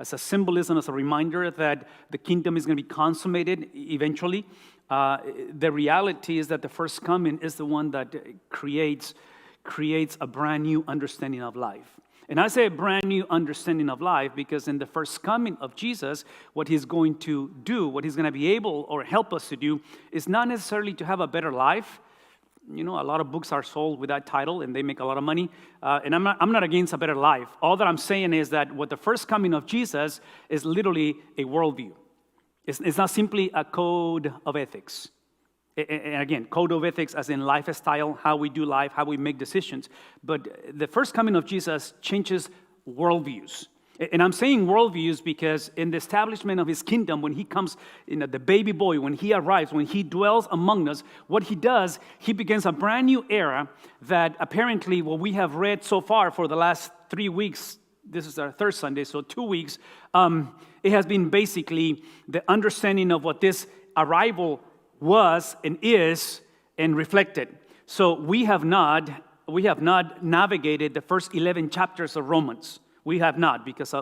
as a symbolism, as a reminder that the kingdom is going to be consummated eventually. The reality is that the first coming is the one that creates a brand new understanding of life. And I say a brand new understanding of life because in the first coming of Jesus, what he's going to do, what he's going to be able or help us to do, is not necessarily to have a better life. You know, a lot of books are sold with that title, and they make a lot of money. And I'm not against a better life. All that I'm saying is that what the first coming of Jesus is literally a worldview. It's not simply a code of ethics. And again, code of ethics as in lifestyle, how we do life, how we make decisions. But the first coming of Jesus changes worldviews. And I'm saying worldviews because in the establishment of his kingdom, when he comes, the baby boy, when he arrives, when he dwells among us, what he does, he begins a brand new era that apparently what we have read so far for the last 3 weeks, this is our third Sunday, so 2 weeks, it has been basically the understanding of what this arrival was and is and reflected. So we have not navigated the first 11 chapters of Romans. We have not because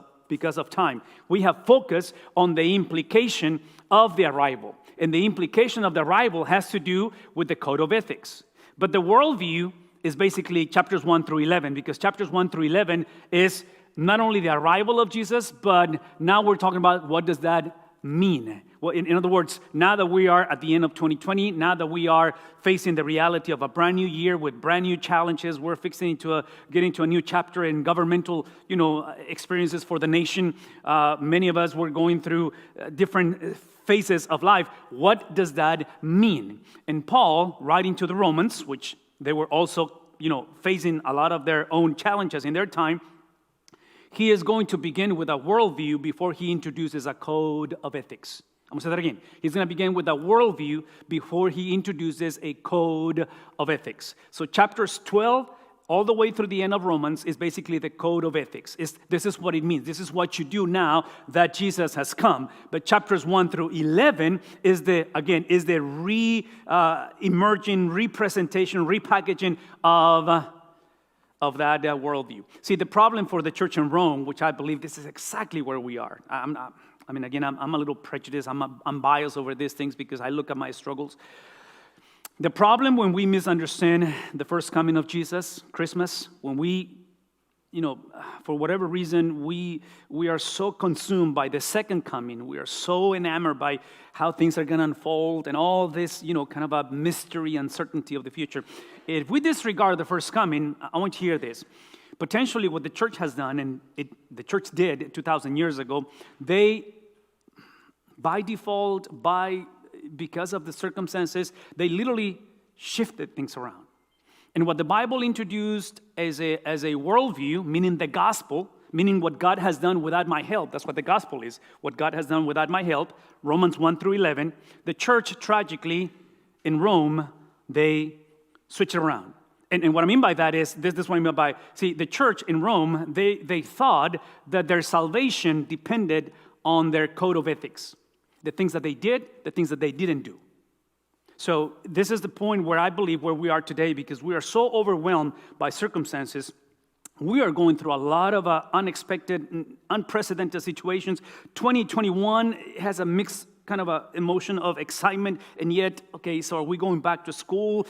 of time. We have focused on the implication of the arrival. And the implication of the arrival has to do with the code of ethics. But the worldview is basically chapters 1 through 11, because chapters 1 through 11 is not only the arrival of Jesus, but now we're talking about what does that mean. Well, in other words, now that we are at the end of 2020, now that we are facing the reality of a brand new year with brand new challenges, we're fixing to get into a new chapter in governmental, experiences for the nation. Many of us were going through different phases of life. What does that mean? And Paul, writing to the Romans, which they were also, facing a lot of their own challenges in their time, he is going to begin with a worldview before he introduces a code of ethics. I'm going to say that again. He's going to begin with a worldview before he introduces a code of ethics. So chapters 12 all the way through the end of Romans is basically the code of ethics. This is what it means. This is what you do now that Jesus has come. But chapters 1 through 11 is the emerging representation, repackaging of that worldview. See, the problem for the church in Rome, which I believe this is exactly where we are. I'm a little prejudiced. I'm biased over these things because I look at my struggles. The problem when we misunderstand the first coming of Jesus, Christmas, when we, for whatever reason, we are so consumed by the second coming. We are so enamored by how things are going to unfold and all this, kind of a mystery, uncertainty of the future. If we disregard the first coming, I want you to hear this. Potentially what the church has done, and the church did 2,000 years ago, they, by default, because of the circumstances, they literally shifted things around. And what the Bible introduced as a worldview, meaning the gospel, meaning what God has done without my help, that's what the gospel is, what God has done without my help, Romans 1 through 11, the church, tragically, in Rome, they switch it around. And what I mean by that is, this is what I mean by, see, the church in Rome, they thought that their salvation depended on their code of ethics. The things that they did, the things that they didn't do. So this is the point where I believe where we are today, because we are so overwhelmed by circumstances. We are going through a lot of unexpected, unprecedented situations. 2021 has a mixed kind of a emotion of excitement, and yet, okay, so are we going back to school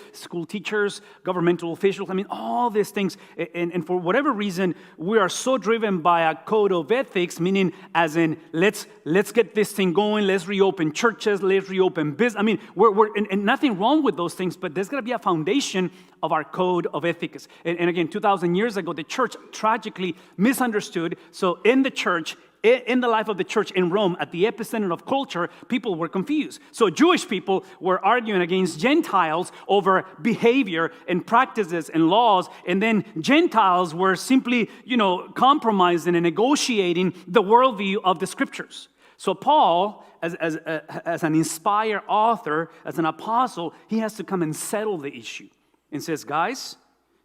teachers, governmental officials, all these things, and for whatever reason, we are so driven by a code of ethics, meaning as in, let's get this thing going, let's reopen churches, let's reopen business, we're and nothing wrong with those things, but there's got to be a foundation of our code of ethics, and again, 2,000 years ago, the church tragically misunderstood, so in the church, in the life of the church in Rome, at the epicenter of culture, people were confused. So Jewish people were arguing against Gentiles over behavior and practices and laws, and then Gentiles were simply, compromising and negotiating the worldview of the scriptures. So Paul, as an inspired author, as an apostle, he has to come and settle the issue and says, guys,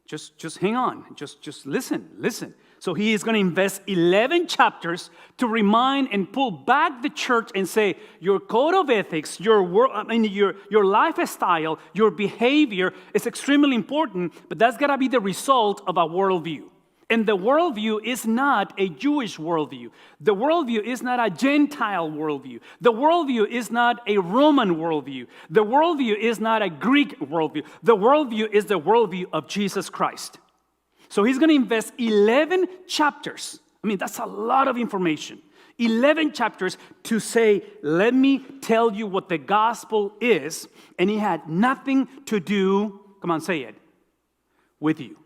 just hang on, just listen. So he is going to invest 11 chapters to remind and pull back the church and say, your code of ethics, your lifestyle, your behavior is extremely important, but that's got to be the result of a worldview. And the worldview is not a Jewish worldview. The worldview is not a Gentile worldview. The worldview is not a Roman worldview. The worldview is not a Greek worldview. The worldview is the worldview of Jesus Christ. So he's going to invest 11 chapters. I mean, that's a lot of information. 11 chapters to say, let me tell you what the gospel is. And it had nothing to do, come on, say it, with you.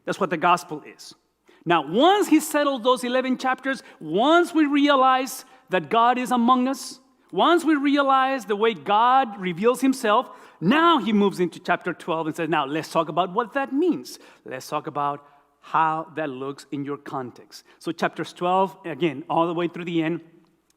That's what the gospel is. Now, once he settled those 11 chapters, once we realize that God is among us, once we realize the way God reveals himself, now he moves into chapter 12 and says, now let's talk about what that means. Let's talk about how that looks in your context. So chapters 12, again, all the way through the end,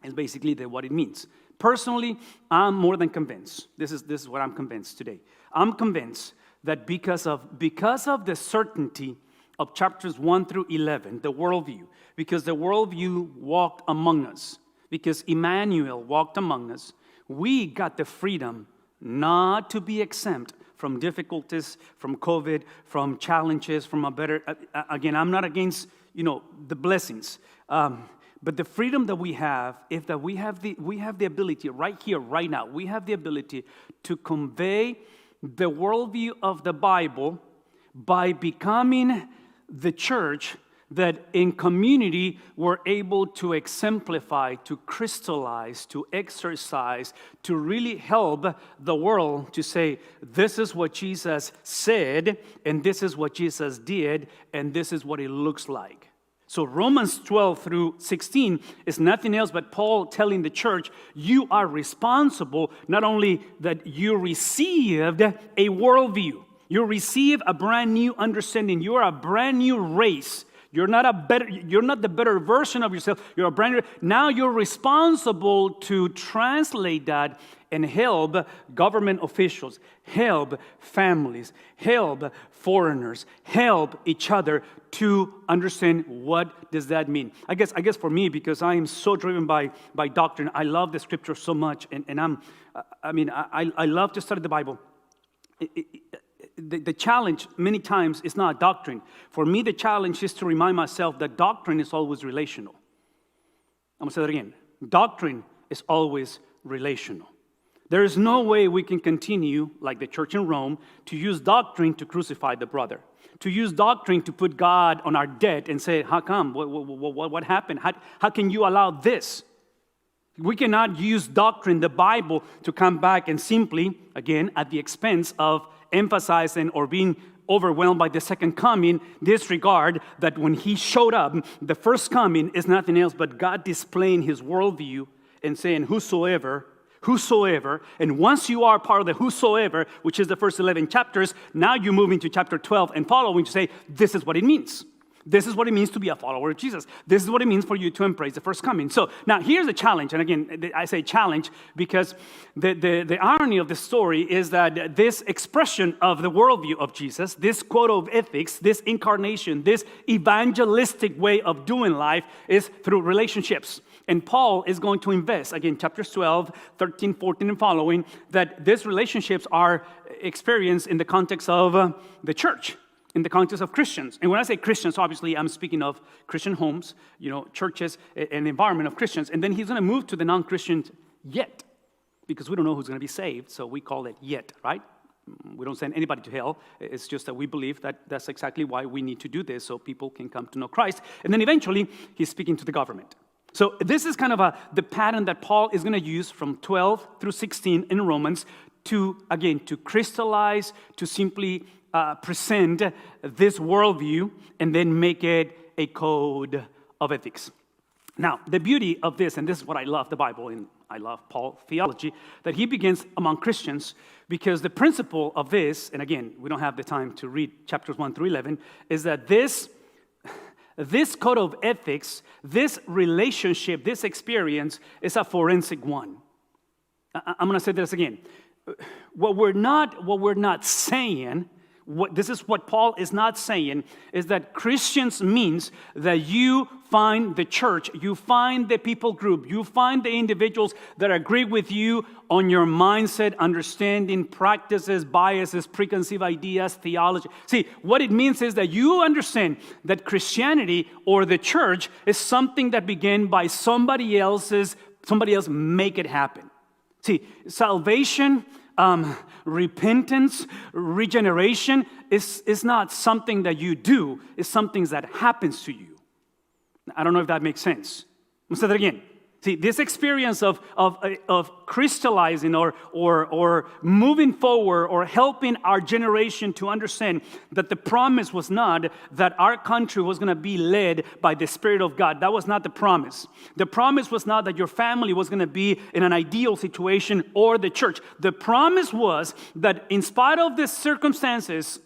is basically what it means. Personally, I'm more than convinced. This is what I'm convinced today. I'm convinced that because of the certainty of chapters 1 through 11, the worldview, because the worldview walked among us, because Emmanuel walked among us, we got the freedom not to be exempt from difficulties, from COVID, from challenges, from a better, again, I'm not against, the blessings. But the freedom that we have is that we have the ability right here, right now, we have the ability to convey the worldview of the Bible by becoming the church that in community we're able to exemplify, to crystallize, to exercise, to really help the world to say, this is what Jesus said, and this is what Jesus did, and this is what it looks like. So Romans 12 through 16 is nothing else but Paul telling the church, you are responsible, not only that you received a worldview, you receive a brand new understanding, you are a brand new race. You're not the better version of yourself. You're a brand new. Now you're responsible to translate that and help government officials, help families, help foreigners, help each other to understand what does that mean. I guess for me, because I am so driven by doctrine, I love the scripture so much, and I love to study the Bible. The challenge many times is not doctrine. For me, the challenge is to remind myself that doctrine is always relational. I'm going to say that again. Doctrine is always relational. There is no way we can continue, like the church in Rome, to use doctrine to crucify the brother, to use doctrine to put God on our debt and say, how come? What happened? How can you allow this? We cannot use doctrine, the Bible, to come back and simply, again, at the expense of emphasizing or being overwhelmed by the second coming, disregard that when he showed up, the first coming is nothing else but God displaying his worldview and saying, whosoever, and once you are part of the whosoever, which is the first 11 chapters, now you move into chapter 12 and following to say, this is what it means. This is what it means to be a follower of Jesus. This is what it means for you to embrace the first coming. So now here's the challenge. And again, I say challenge because the irony of the story is that this expression of the worldview of Jesus, this quote of ethics, this incarnation, this evangelistic way of doing life is through relationships. And Paul is going to invest, again, chapters 12, 13, 14, and following, that these relationships are experienced in the context of the church. In the context of Christians. And when I say Christians, obviously I'm speaking of Christian homes, churches, an environment of Christians. And then he's going to move to the non-Christians yet, because we don't know who's going to be saved, so we call it yet, right? We don't send anybody to hell. It's just that we believe that that's exactly why we need to do this, so people can come to know Christ. And then eventually, he's speaking to the government. So this is kind of the pattern that Paul is going to use from 12 through 16 in Romans to crystallize, to simply present this worldview and then make it a code of ethics. Now, the beauty of this, and this is what I love the Bible, and I love Paul theology, that he begins among Christians because the principle of this, and again, we don't have the time to read chapters 1 through 11, is that this code of ethics, this relationship, this experience is a forensic one. I'm going to say this again. What we're not saying, This is what Paul is not saying, is that Christians means that you find the church, you find the people group, you find the individuals that agree with you on your mindset, understanding, practices, biases, preconceived ideas, theology. See, what it means is that you understand that Christianity or the church is something that began by somebody else make it happen. See, salvation, repentance, regeneration is not something that you do, it's something that happens to you. I don't know if that makes sense. I'll say that again. See, this experience of crystallizing or moving forward or helping our generation to understand that the promise was not that our country was going to be led by the Spirit of God. That was not the promise. The promise was not that your family was going to be in an ideal situation or the church. The promise was that in spite of the circumstances,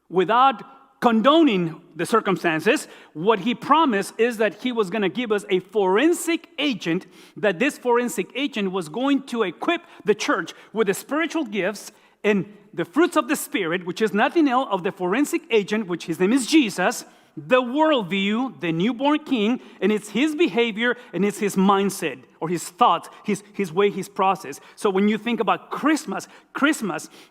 without condoning the circumstances, what he promised is that he was going to give us a forensic agent, that this forensic agent was going to equip the church with the spiritual gifts and the fruits of the Spirit, which is nothing else of the forensic agent, which his name is Jesus, the worldview, the newborn king, and it's his behavior and it's his mindset or his thoughts, his way, his process. So when you think about Christmas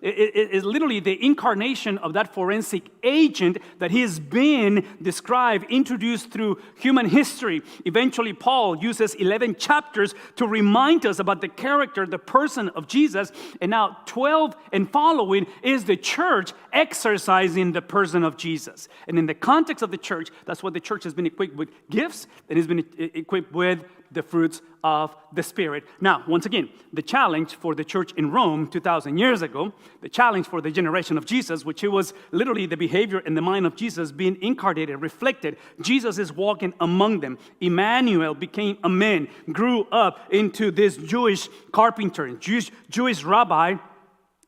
is literally the incarnation of that forensic agent that has been described, introduced through human history. Eventually, Paul uses 11 chapters to remind us about the character, the person of Jesus. And now 12 and following is the church exercising the person of Jesus. And in the context of the church, that's what the church has been equipped with gifts and has been equipped with the fruits of the Spirit. Now, once again, the challenge for the church in Rome 2,000 years ago, the challenge for the generation of Jesus, which it was literally the behavior and the mind of Jesus being incarnated, reflected. Jesus is walking among them. Emmanuel became a man, grew up into this Jewish carpenter, Jewish rabbi.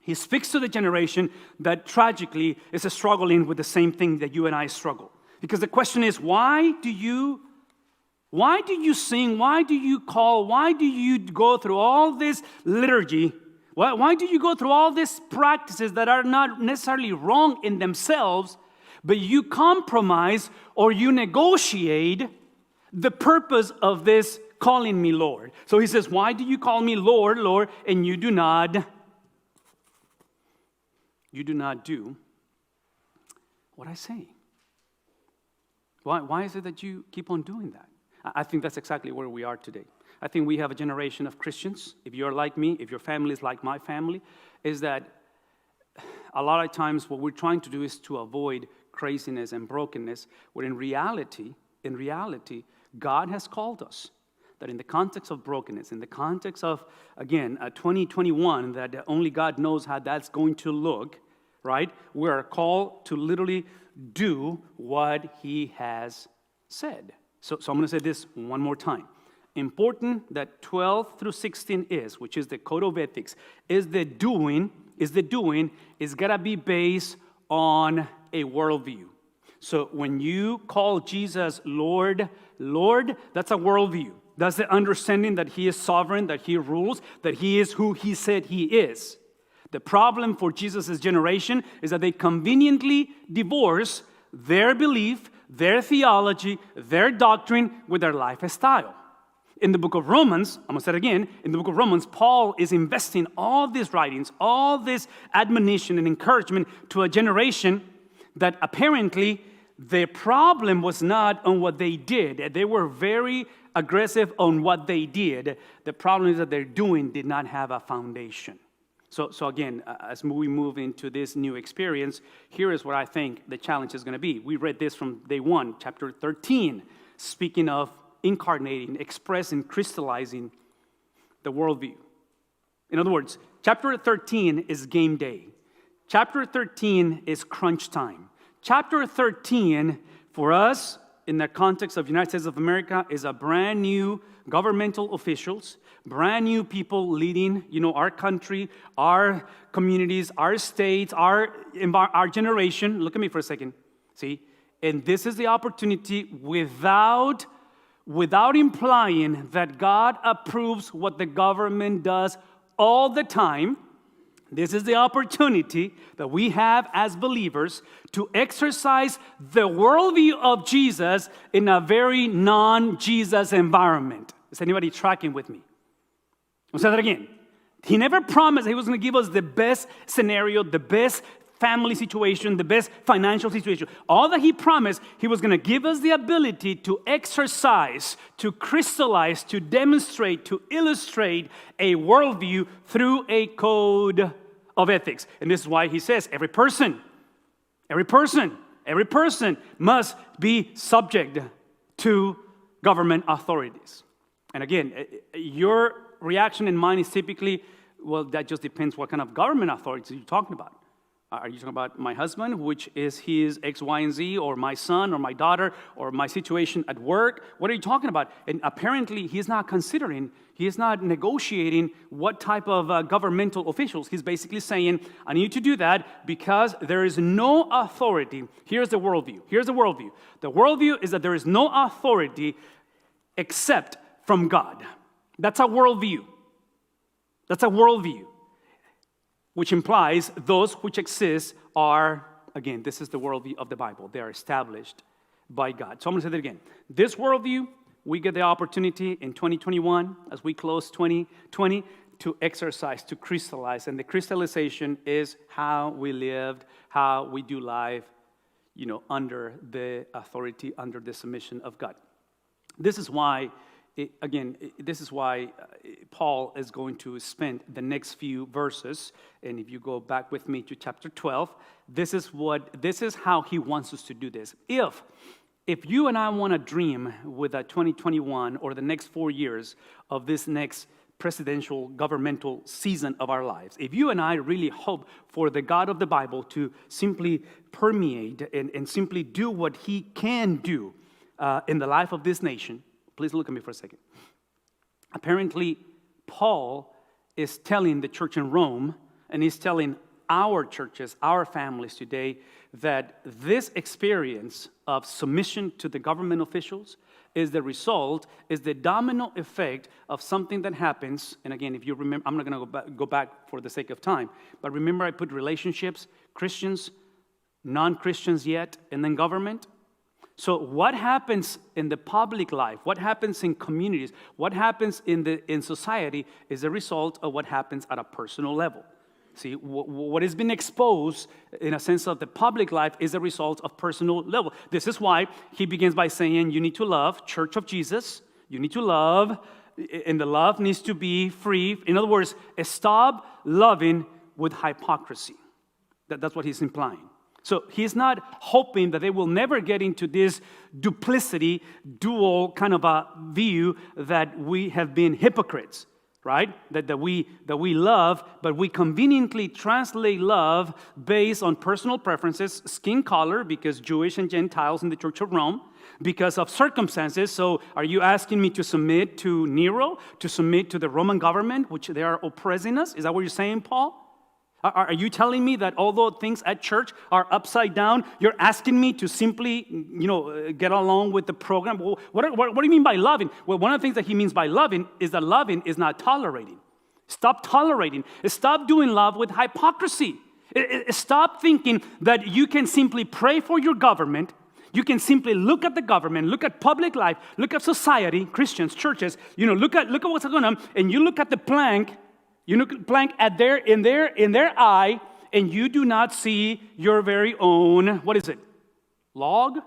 He speaks to the generation that tragically is struggling with the same thing that you and I struggle. Because the question is, why do you sing? Why do you call? Why do you go through all this liturgy? Why do you go through all these practices that are not necessarily wrong in themselves, but you compromise or you negotiate the purpose of this calling me Lord? So he says, why do you call me Lord, Lord, and you do not do what I say? Why is it that you keep on doing that? I think that's exactly where we are today. I think we have a generation of Christians, if you're like me, if your family is like my family, is that a lot of times what we're trying to do is to avoid craziness and brokenness, where in reality, God has called us. That in the context of brokenness, in the context of, again, 2021, that only God knows how that's going to look, right? We are called to literally do what He has said. So I'm going to say this one more time. Important that 12 through 16 which is the code of ethics, is got to be based on a worldview. So when you call Jesus Lord, that's a worldview. That's the understanding that He is sovereign, that He rules, that He is who He said He is. The problem for Jesus' generation is that they conveniently divorce their belief, their theology, their doctrine with their lifestyle. In the book of Romans, I'm going to say it again, in the book of Romans, Paul is investing all these writings, all this admonition and encouragement to a generation that apparently the problem was not on what they did. They were very aggressive on what they did. The problem is that their doing did not have a foundation. So again, as we move into this new experience, here is what I think the challenge is going to be. We read this from day 1, chapter 13, speaking of incarnating, expressing, crystallizing the worldview. In other words, chapter 13 is game day. Chapter 13 is crunch time. Chapter 13, for us, in the context of the United States of America, is a brand new governmental officials, brand new people leading, our country, our communities, our states, our generation. Look at me for a second. See? And this is the opportunity without implying that God approves what the government does all the time. This is the opportunity that we have as believers to exercise the worldview of Jesus in a very non-Jesus environment. Is anybody tracking with me? I'll say that again. He never promised he was going to give us the best scenario, the best family situation, the best financial situation. All that he promised, he was going to give us the ability to exercise, to crystallize, to demonstrate, to illustrate a worldview through a code of ethics. And this is why he says every person must be subject to government authorities. And again, your reaction and mine is typically, well, that just depends what kind of government authorities you're talking about. Are you talking about my husband, which is his X, Y, and Z, or my son, or my daughter, or my situation at work? What are you talking about? And apparently, he is not negotiating what type of governmental officials. He's basically saying, I need to do that because there is no authority. Here's the worldview. The worldview is that there is no authority except from God. That's a worldview. Which implies those which exist are, again, this is the worldview of the Bible. They are established by God. So I'm going to say that again. This worldview, we get the opportunity in 2021, as we close 2020, to exercise, to crystallize. And the crystallization is how we lived, how we do life, under the authority, under the submission of God. This is why Paul is going to spend the next few verses, and if you go back with me to chapter 12, this is how he wants us to do this. If you and I want to dream with a 2021 or the next 4 years of this next presidential governmental season of our lives, if you and I really hope for the God of the Bible to simply permeate and simply do what he can do in the life of this nation, please look at me for a second. Apparently, Paul is telling the church in Rome, and he's telling our churches, our families today, that this experience of submission to the government officials is the domino effect of something that happens. And again, if you remember, I'm not going to go back for the sake of time, but remember I put relationships, Christians, non-Christians yet, and then government. So what happens in the public life, what happens in communities, what happens in society is a result of what happens at a personal level. See, what has been exposed in a sense of the public life is a result of personal level. This is why he begins by saying you need to love, Church of Jesus, you need to love, and the love needs to be free. In other words, stop loving with hypocrisy. That's what he's implying. So he's not hoping that they will never get into this duplicity, dual kind of a view that we have been hypocrites, right? That we love, but we conveniently translate love based on personal preferences, skin color, because Jewish and Gentiles in the Church of Rome, because of circumstances. So are you asking me to submit to Nero, to submit to the Roman government, which they are oppressing us? Is that what you're saying, Paul? Are you telling me that although things at church are upside down, you're asking me to simply, get along with the program? Well, what do you mean by loving? Well, one of the things that he means by loving is that loving is not tolerating. Stop tolerating. Stop doing love with hypocrisy. Stop thinking that you can simply pray for your government. You can simply look at the government, look at public life, look at society, Christians, churches. Look at what's going on, and you look at the plank. You look blank at in their eye, and you do not see your very own, what is it? Log?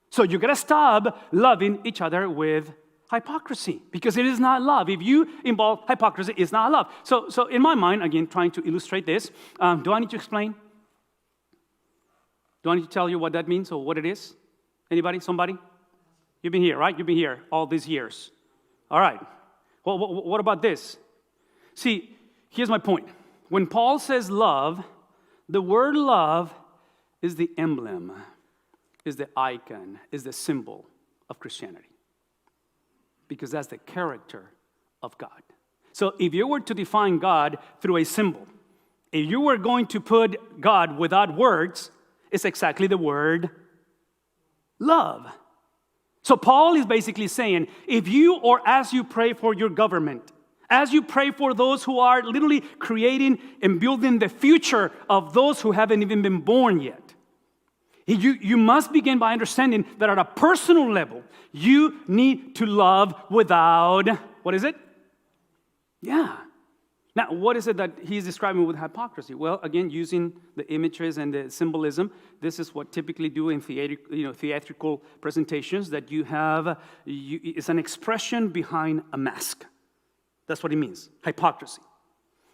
So you got to stop loving each other with hypocrisy, because it is not love. If you involve hypocrisy, it's not love. So in my mind, again, trying to illustrate this, do I need to explain? Do I need to tell you what that means or what it is? Anybody? Somebody? You've been here, right? You've been here all these years. All right. Well, what about this? See, here's my point. When Paul says love, the word love is the emblem, is the icon, is the symbol of Christianity. Because that's the character of God. So if you were to define God through a symbol, if you were going to put God without words, it's exactly the word love. So Paul is basically saying, if you or as you pray for your government, As you pray for those who are literally creating and building the future of those who haven't even been born yet. You must begin by understanding that at a personal level, you need to love without, what is it? Yeah. Now, what is it that he's describing with hypocrisy? Well, again, using the images and the symbolism, this is what typically do in theatrical presentations, that you have, it's an expression behind a mask. That's what it means, hypocrisy.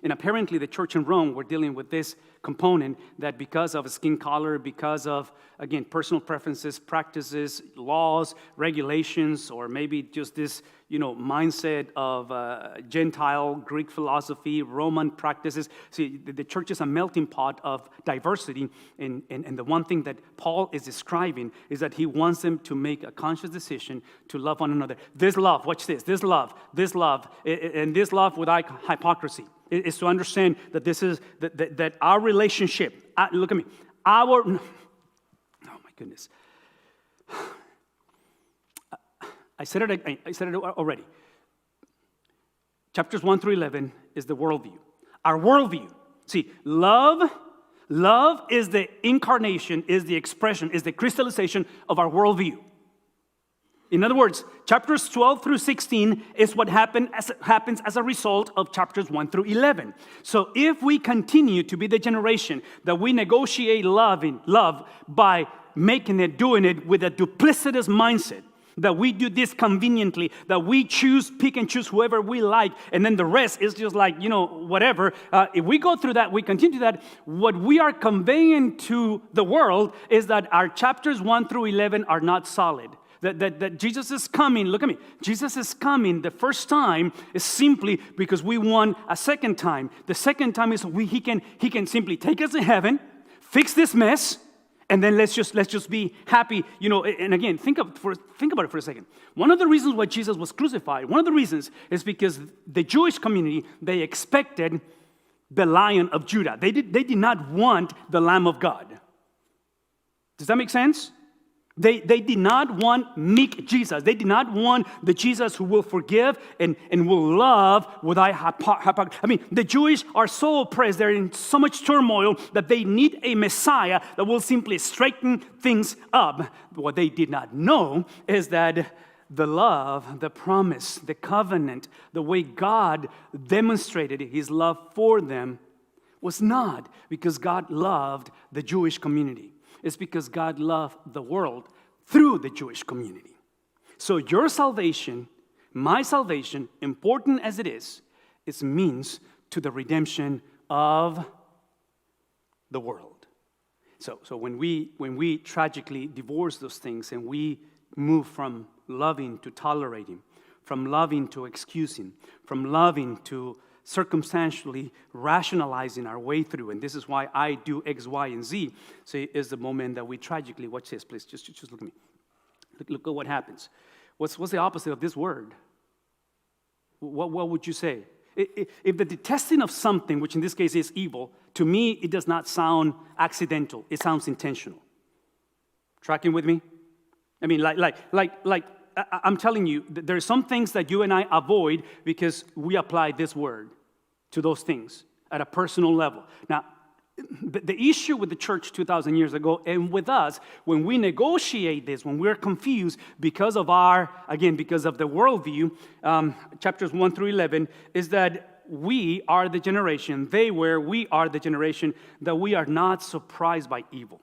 And apparently the church in Rome were dealing with this component that because of skin color, because of, again, personal preferences, practices, laws, regulations, or maybe just this, mindset of Gentile, Greek philosophy, Roman practices. See, the church is a melting pot of diversity. And the one thing that Paul is describing is that he wants them to make a conscious decision to love one another. This love, watch this love, and this love without hypocrisy. Is to understand that this is that our relationship. Look at me. Oh my goodness. I said it already. Chapters 1 through 11 is the worldview. Our worldview. See, love is the incarnation, is the expression, is the crystallization of our worldview. In other words, chapters 12 through 16 is what happens as a result of chapters 1 through 11. So if we continue to be the generation that we negotiate love by doing it with a duplicitous mindset, that we do this conveniently, that we pick and choose whoever we like, and then the rest is just like, whatever. If we go through that, we continue that, what we are conveying to the world is that our chapters 1 through 11 are not solid. That Jesus is coming, look at me, Jesus is coming the first time is simply because we won a second time. The second time is he can simply take us to heaven, fix this mess, and then let's just be happy, and again, think about it for a second. One of the reasons why Jesus was crucified, one of the reasons is because the Jewish community, they expected the Lion of Judah. They did not want the Lamb of God. Does that make sense? They did not want meek Jesus. They did not want the Jesus who will forgive and will love without hypocrisy. The Jewish are so oppressed, they're in so much turmoil that they need a Messiah that will simply straighten things up. What they did not know is that the love, the promise, the covenant, the way God demonstrated his love for them was not because God loved the Jewish community. It's because God loved the world through the Jewish community. So your salvation, my salvation, important as it is means to the redemption of the world. So when we tragically divorce those things and we move from loving to tolerating, from loving to excusing, from loving to circumstantially rationalizing our way through, and this is why I do X, Y, and Z. So is the moment that we tragically, watch this, please, just look at me. Look at what happens. What's the opposite of this word? What would you say? If the detesting of something, which in this case is evil, to me it does not sound accidental. It sounds intentional. Tracking with me? I'm telling you, there are some things that you and I avoid because we apply this word to those things at a personal level. Now, the issue with the church 2,000 years ago and with us, when we negotiate this, when we're confused because of the worldview, chapters 1 through 11, is that we are the generation, we are the generation that we are not surprised by evil.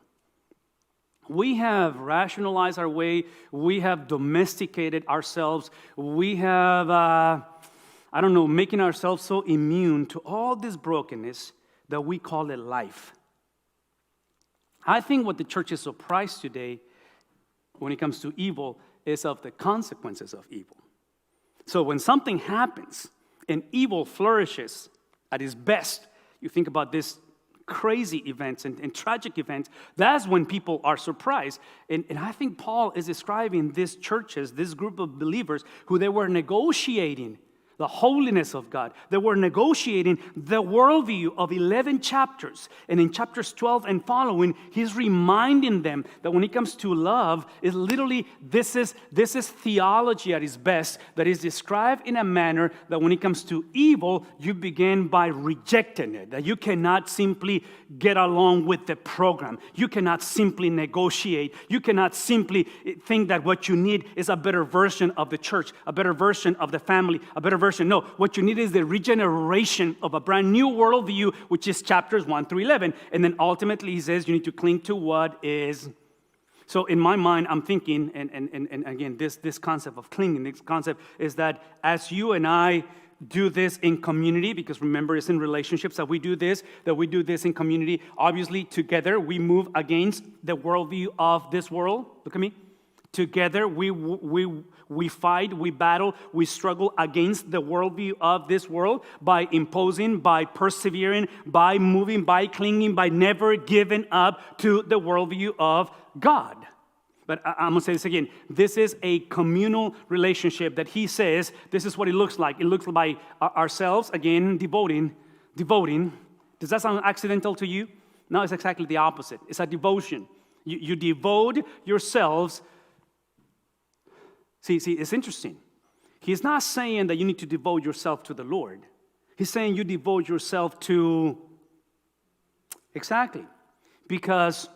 We have rationalized our way. We have domesticated ourselves. We have, making ourselves so immune to all this brokenness that we call it life. I think what the church is surprised today when it comes to evil is of the consequences of evil. So when something happens and evil flourishes at its best, you think about this crazy events and tragic events, that's when people are surprised. And I think Paul is describing these churches, this group of believers who they were negotiating the holiness of God. They were negotiating the worldview of 11 chapters. And in chapters 12 and following, he's reminding them that when it comes to love, is literally this is theology at its best, that is described in a manner that when it comes to evil, you begin by rejecting it. That you cannot simply get along with the program. You cannot simply negotiate. You cannot simply think that what you need is a better version of the church, a better version of the family, a better version. No, what you need is the regeneration of a brand new worldview, which is chapters 1 through 11. And then ultimately he says you need to cling to what is. So in my mind, I'm thinking, and again, this concept of clinging, this concept is that as you and I do this in community, because remember, it's in relationships that we do this in community. Obviously, together, we move against the worldview of this world. Look at me. Together, we fight, we battle, we struggle against the worldview of this world by imposing, by persevering, by moving, by clinging, by never giving up to the worldview of God. But I'm going to say this again. This is a communal relationship that he says this is what it looks like. It looks like ourselves, again, devoting. Does that sound accidental to you? No, it's exactly the opposite. It's a devotion. You devote yourselves. See, it's interesting. He's not saying that you need to devote yourself to the Lord. He's saying you devote yourself to, exactly. Because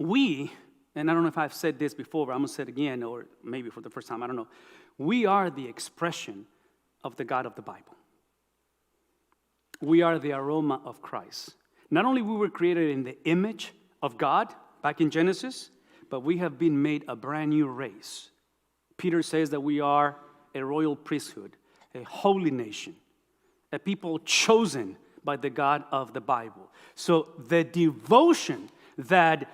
we, and I don't know if I've said this before, but I'm going to say it again, or maybe for the first time, I don't know. We are the expression of the God of the Bible. We are the aroma of Christ. Not only we were created in the image of God back in Genesis, but we have been made a brand new race. Peter says that we are a royal priesthood, a holy nation, a people chosen by the God of the Bible. So the devotion that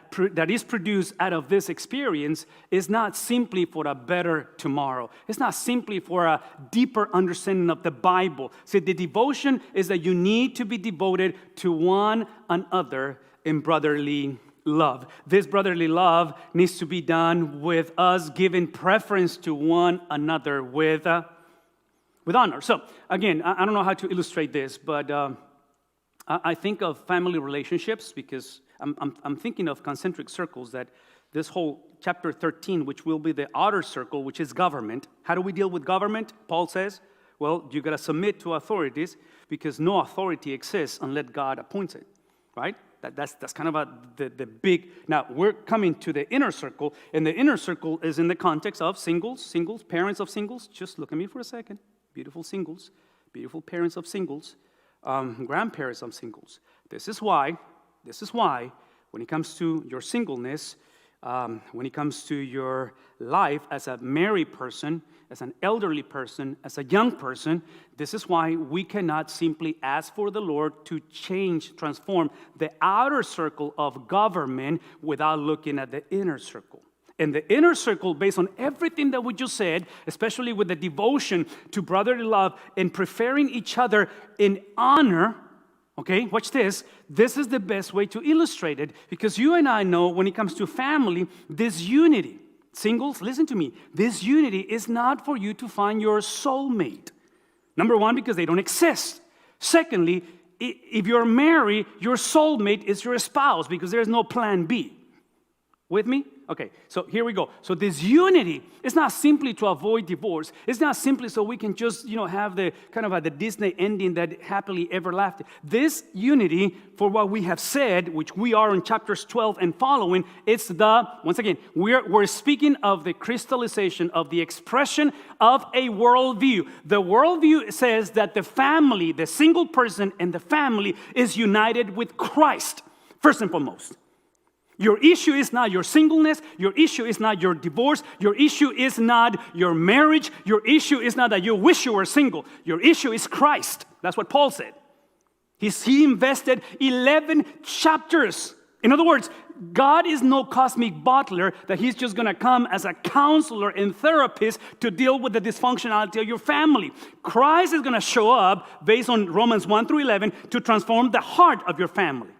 is produced out of this experience is not simply for a better tomorrow. It's not simply for a deeper understanding of the Bible. See, the devotion is that you need to be devoted to one another in brotherly love. This brotherly love needs to be done with us giving preference to one another with honor. So, again, I don't know how to illustrate this, but I think of family relationships because I'm thinking of concentric circles, that this whole chapter 13, which will be the outer circle, which is government. How do we deal with government? Paul says, well, you got to submit to authorities because no authority exists unless God appoints it, right? That's kind of the big. Now, we're coming to the inner circle, and the inner circle is in the context of singles, parents of singles. Just look at me for a second. Beautiful singles, beautiful parents of singles, grandparents of singles. This is why, when it comes to your singleness, when it comes to your life as a married person, as an elderly person, as a young person, this is why we cannot simply ask for the Lord to transform the outer circle of government without looking at the inner circle. And the inner circle, based on everything that we just said, especially with the devotion to brotherly love and preferring each other in honor, okay, watch this. This is the best way to illustrate it because you and I know when it comes to family, this unity. Singles, listen to me. This unity is not for you to find your soulmate. Number one, because they don't exist. Secondly, if you're married, your soulmate is your spouse because there's no plan B. With me? Okay, so here we go. So this unity is not simply to avoid divorce. It's not simply so we can just, have the kind of the Disney ending that happily ever lasted. This unity, for what we have said, which we are in chapters 12 and following, it's once again, we're speaking of the crystallization of the expression of a worldview. The worldview says that the family, the single person and the family is united with Christ, first and foremost. Your issue is not your singleness. Your issue is not your divorce. Your issue is not your marriage. Your issue is not that you wish you were single. Your issue is Christ. That's what Paul said. He invested 11 chapters. In other words, God is no cosmic butler that he's just going to come as a counselor and therapist to deal with the dysfunctionality of your family. Christ is going to show up based on Romans 1 through 11 to transform the heart of your family.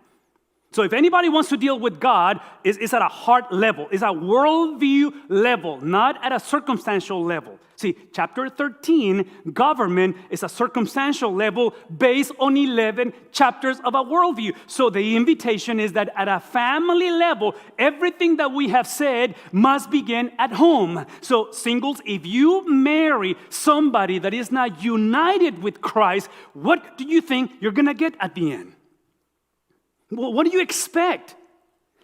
So if anybody wants to deal with God, it's at a heart level. It's a worldview level, not at a circumstantial level. See, chapter 13, government, is a circumstantial level based on 11 chapters of a worldview. So the invitation is that at a family level, everything that we have said must begin at home. So singles, if you marry somebody that is not united with Christ, what do you think you're going to get at the end? Well, what do you expect?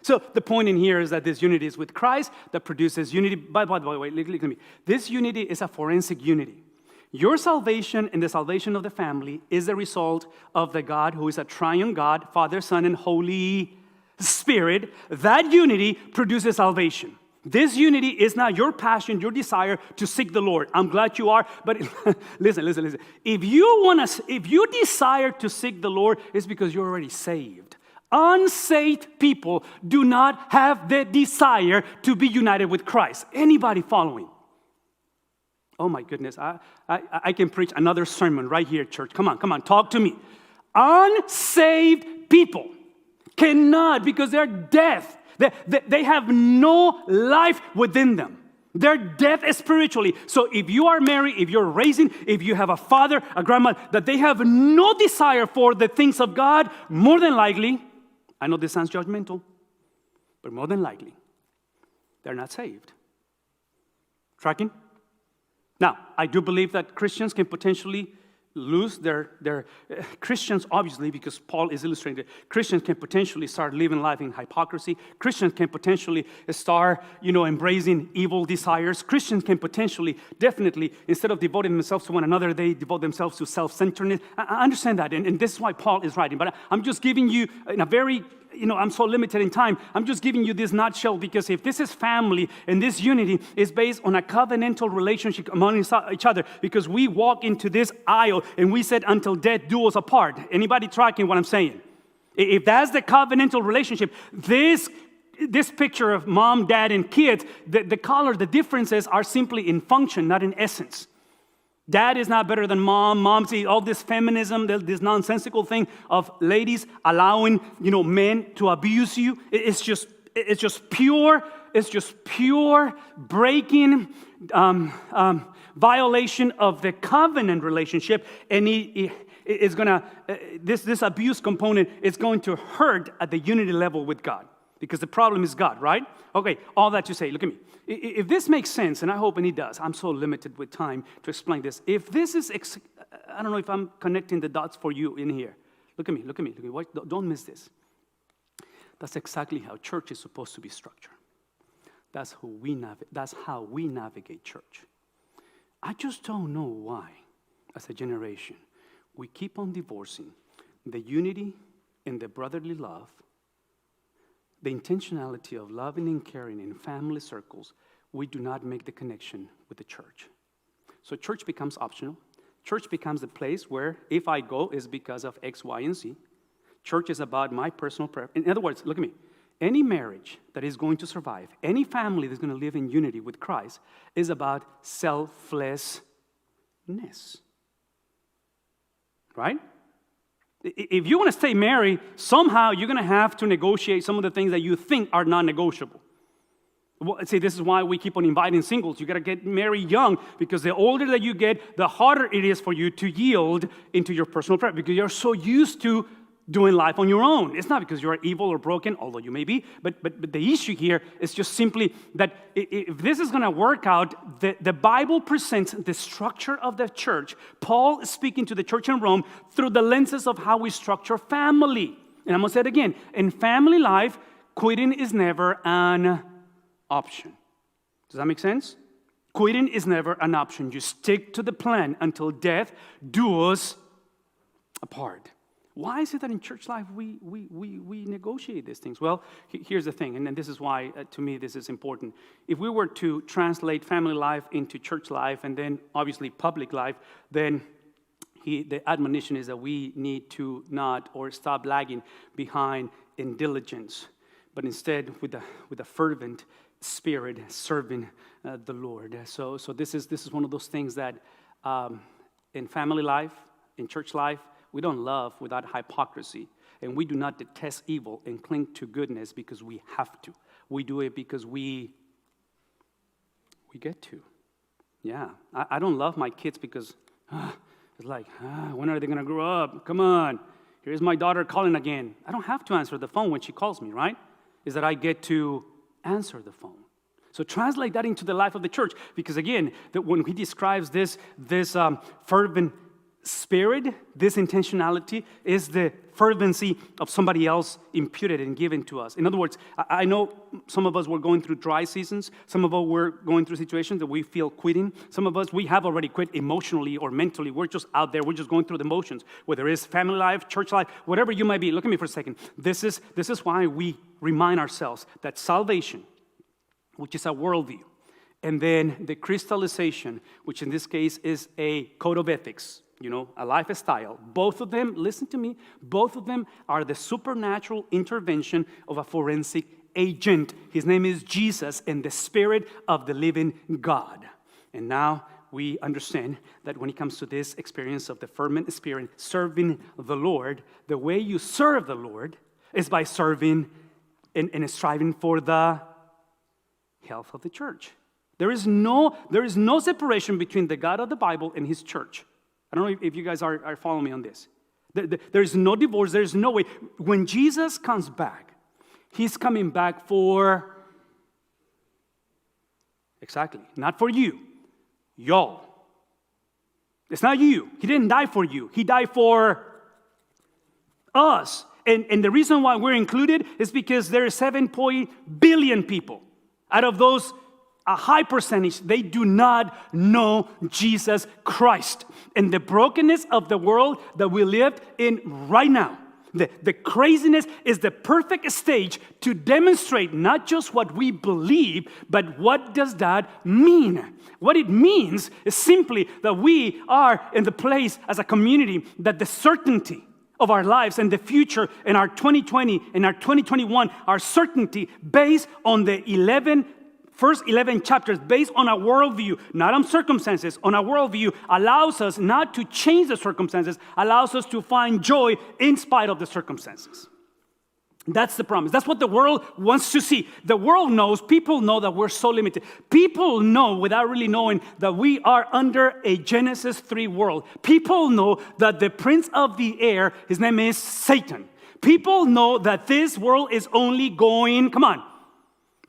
So the point in here is that this unity is with Christ that produces unity. By the way, look at me. This unity is a forensic unity. Your salvation and the salvation of the family is the result of the God who is a triune God, Father, Son, and Holy Spirit. That unity produces salvation. This unity is not your passion, your desire to seek the Lord. I'm glad you are, but listen. If you desire to seek the Lord, it's because you're already saved. Unsaved people do not have the desire to be united with Christ. Anybody following? Oh my goodness, I can preach another sermon right here, church. Come on, talk to me. Unsaved people cannot, because they're deaf. They have no life within them. They're deaf spiritually. So if you are married, if you're raising, if you have a father, a grandmother, that they have no desire for the things of God, more than likely, I know this sounds judgmental, but more than likely, they're not saved. Tracking? Now, I do believe that Christians can potentially lose their Christians, obviously, because Paul is illustrating that Christians can potentially start living life in hypocrisy. Christians can potentially start, embracing evil desires. Christians can potentially, definitely, instead of devoting themselves to one another, they devote themselves to self-centeredness. I understand that, and this is why Paul is writing. But I'm just giving you in a very, I'm so limited in time. I'm just giving you this nutshell because if this is family and this unity is based on a covenantal relationship among each other, because we walk into this aisle and we said, until death do us apart. Anybody tracking what I'm saying? If that's the covenantal relationship, this picture of mom, dad, and kids, the color, the differences are simply in function, not in essence. Dad is not better than mom. Mom, see, all this feminism, this nonsensical thing of ladies allowing, men to abuse you. It's just pure breaking, violation of the covenant relationship. And it's gonna, this abuse component is going to hurt at the unity level with God. Because the problem is God, right? Okay, all that to say, look at me. If this makes sense, and I hope it does, I'm so limited with time to explain this. If this is, I don't know if I'm connecting the dots for you in here. Look at me. Don't miss this. That's exactly how church is supposed to be structured. That's how we navigate church. I just don't know why, as a generation, we keep on divorcing the unity and the brotherly love, the intentionality of loving and caring in family circles. We do not make the connection with the church. So church becomes optional. Church becomes the place where if I go, it's because of X, Y, and Z. Church is about my personal prayer. In other words, look at me. Any marriage that is going to survive, any family that's going to live in unity with Christ is about selflessness. Right? If you want to stay married, somehow you're going to have to negotiate some of the things that you think are non-negotiable. Well, see, this is why we keep on inviting singles. You got to get married young, because the older that you get, the harder it is for you to yield into your personal prayer, because you're so used to doing life on your own. It's not because you're evil or broken, although you may be, but the issue here is just simply that if this is going to work out, the Bible presents the structure of the church. Paul is speaking to the church in Rome through the lenses of how we structure family. And I'm going to say it again. In family life, quitting is never an option. Does that make sense? Quitting is never an option. You stick to the plan until death do us apart. Why is it that in church life we negotiate these things? Well, here's the thing, and this is why, to me, this is important. If we were to translate family life into church life and then, obviously, public life, then the admonition is that we need to not or stop lagging behind in diligence, but instead with a fervent spirit serving the Lord. So this is one of those things that in family life, in church life, we don't love without hypocrisy. And we do not detest evil and cling to goodness because we have to. We do it because we get to. Yeah, I don't love my kids because it's like, when are they going to grow up? Come on. Here's my daughter calling again. I don't have to answer the phone when she calls me, right? Is that I get to answer the phone. So translate that into the life of the church. Because again, that when he describes this fervent spirit, this intentionality is the fervency of somebody else imputed and given to us. In other words, I know some of us were going through dry seasons. Some of us were going through situations that we feel quitting. Some of us, we have already quit emotionally or mentally. We're just out there. We're just going through the motions, whether it's family life, church life, whatever you might be. Look at me for a second. This is why we remind ourselves that salvation, which is a worldview, and then the crystallization, which in this case is a code of ethics, a lifestyle. Both of them, listen to me, both of them are the supernatural intervention of a forensic agent. His name is Jesus and the Spirit of the living God. And now we understand that when it comes to this experience of the fervent spirit, serving the Lord, the way you serve the Lord is by serving and striving for the health of the church. There is no separation between the God of the Bible and his church. I don't know if you guys are following me on this. There's no divorce. There's no way. When Jesus comes back, he's coming back for, exactly, not for you, y'all. It's not you. He didn't die for you. He died for us. And the reason why we're included is because there are 7 billion people. Out of those, a high percentage, they do not know Jesus Christ. And the brokenness of the world that we live in right now, the craziness is the perfect stage to demonstrate not just what we believe, but what does that mean? What it means is simply that we are in the place as a community that the certainty of our lives and the future in our 2020 and our 2021, our certainty based on the first 11 chapters, based on our worldview, not on circumstances, on our worldview, allows us not to change the circumstances, allows us to find joy in spite of the circumstances. That's the promise. That's what the world wants to see. The world knows, people know that we're so limited. People know without really knowing that we are under a Genesis 3 world. People know that the prince of the air, his name is Satan. People know that this world is only going, come on.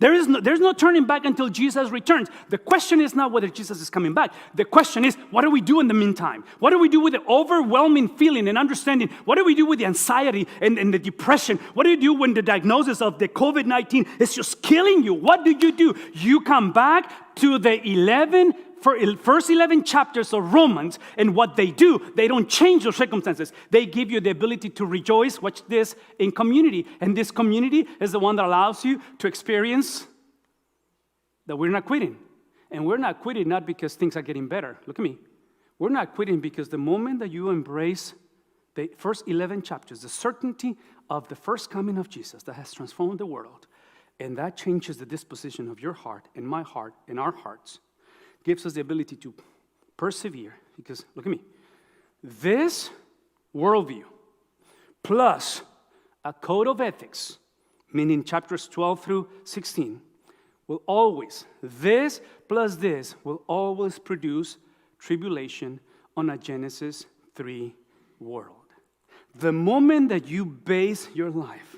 There's no turning back until Jesus returns. The question is not whether Jesus is coming back. The question is, what do we do in the meantime? What do we do with the overwhelming feeling and understanding? What do we do with the anxiety and the depression? What do you do when the diagnosis of the COVID-19 is just killing you? What do? You come back to the first 11 chapters of Romans, and what they do, they don't change your circumstances. They give you the ability to rejoice, watch this, in community. And this community is the one that allows you to experience that we're not quitting. And we're not quitting not because things are getting better. Look at me. We're not quitting because the moment that you embrace the first 11 chapters, the certainty of the first coming of Jesus that has transformed the world, and that changes the disposition of your heart and my heart and our hearts, gives us the ability to persevere. Because, look at me, this worldview plus a code of ethics, meaning chapters 12 through 16, will always, this plus this, will always produce tribulation on a Genesis 3 world. The moment that you base your life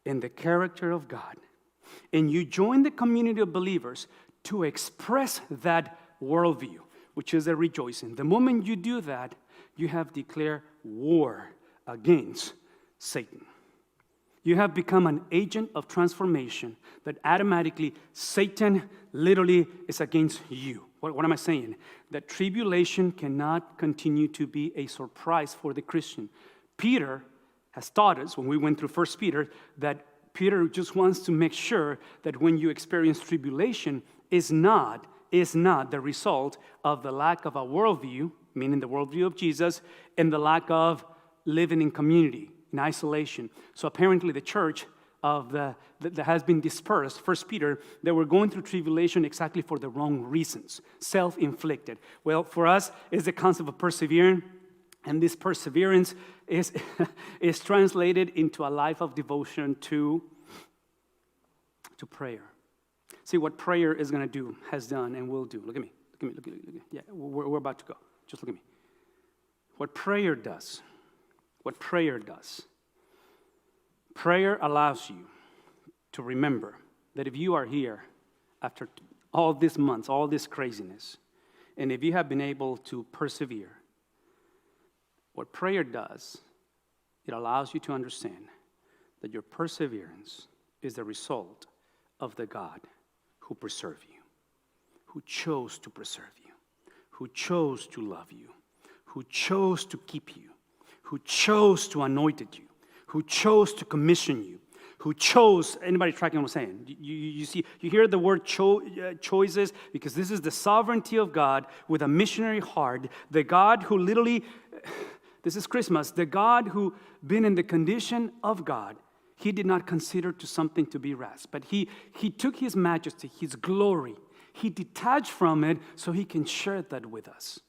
in the character of God, and you join the community of believers to express that worldview, which is a rejoicing. The moment you do that, you have declared war against Satan. You have become an agent of transformation that automatically Satan literally is against you. What am I saying? That tribulation cannot continue to be a surprise for the Christian. Peter has taught us, when we went through 1 Peter, that Peter just wants to make sure that when you experience tribulation, is not the result of the lack of a worldview, meaning the worldview of Jesus, and the lack of living in community, in isolation. So apparently the church that has been dispersed, 1 Peter, they were going through tribulation exactly for the wrong reasons, self-inflicted. Well, for us, it's the concept of persevering. And this perseverance is, is translated into a life of devotion to prayer. See, what prayer is going to do, has done, and will do. Look at me. Look at me. Yeah, we're about to go. Just look at me. What prayer does, prayer allows you to remember that if you are here after all these months, all this craziness, and if you have been able to persevere, what prayer does, it allows you to understand that your perseverance is the result of the God who preserved you, who chose to preserve you, who chose to love you, who chose to keep you, who chose to anoint you, who chose to commission you, who chose, anybody tracking what I'm saying? You see, you hear the word choices, because this is the sovereignty of God with a missionary heart, the God who literally, this is Christmas, the God who been in the condition of God, he did not consider to something to be rasped, but he took his majesty, his glory, he detached from it so he can share that with us.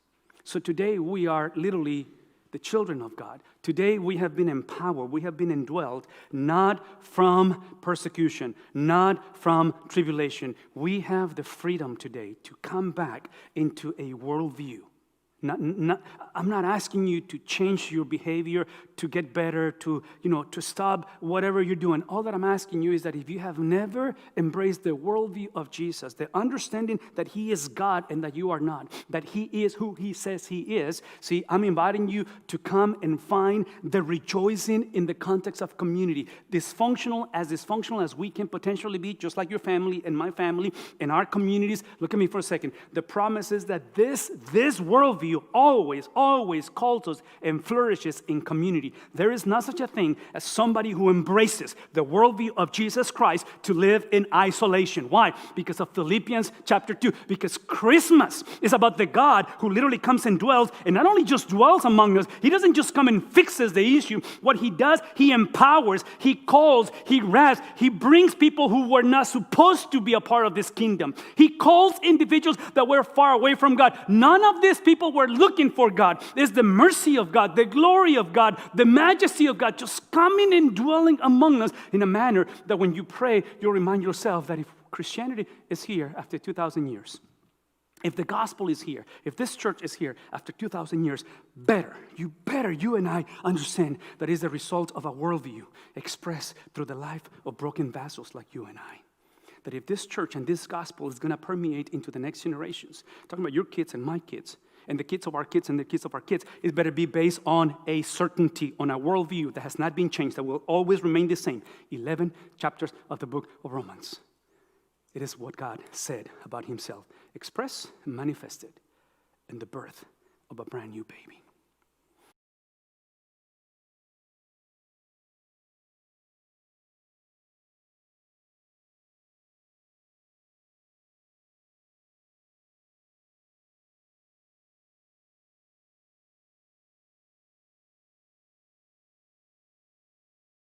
So today we are literally the children of God. Today we have been empowered, we have been indwelled, not from persecution, not from tribulation. We have the freedom today to come back into a worldview. I'm not asking you to change your behavior, to get better, to stop whatever you're doing. All that I'm asking you is that if you have never embraced the worldview of Jesus, the understanding that he is God and that you are not, that he is who he says he is, see, I'm inviting you to come and find the rejoicing in the context of community. Dysfunctional as we can potentially be, just like your family and my family and our communities. Look at me for a second. The promise is that this worldview always calls us and flourishes in community. There is not such a thing as somebody who embraces the worldview of Jesus Christ to live in isolation. Why? Because of Philippians chapter 2. Because Christmas is about the God who literally comes and dwells, and not only just dwells among us, he doesn't just come and fixes the issue. What he does, he empowers, he calls, he wraps, he brings people who were not supposed to be a part of this kingdom. He calls individuals that were far away from God. None of these people were looking for God. It's the mercy of God, the glory of God, the majesty of God just coming and dwelling among us in a manner that when you pray, you'll remind yourself that if Christianity is here after 2,000 years, if the gospel is here, if this church is here after 2,000 years, you and I understand that is the result of a worldview expressed through the life of broken vessels like you and I. That if this church and this gospel is going to permeate into the next generations, talking about your kids and my kids, and the kids of our kids and the kids of our kids, it better be based on a certainty, on a worldview that has not been changed, that will always remain the same. 11 chapters of the book of Romans. It is what God said about himself, expressed and manifested in the birth of a brand new baby.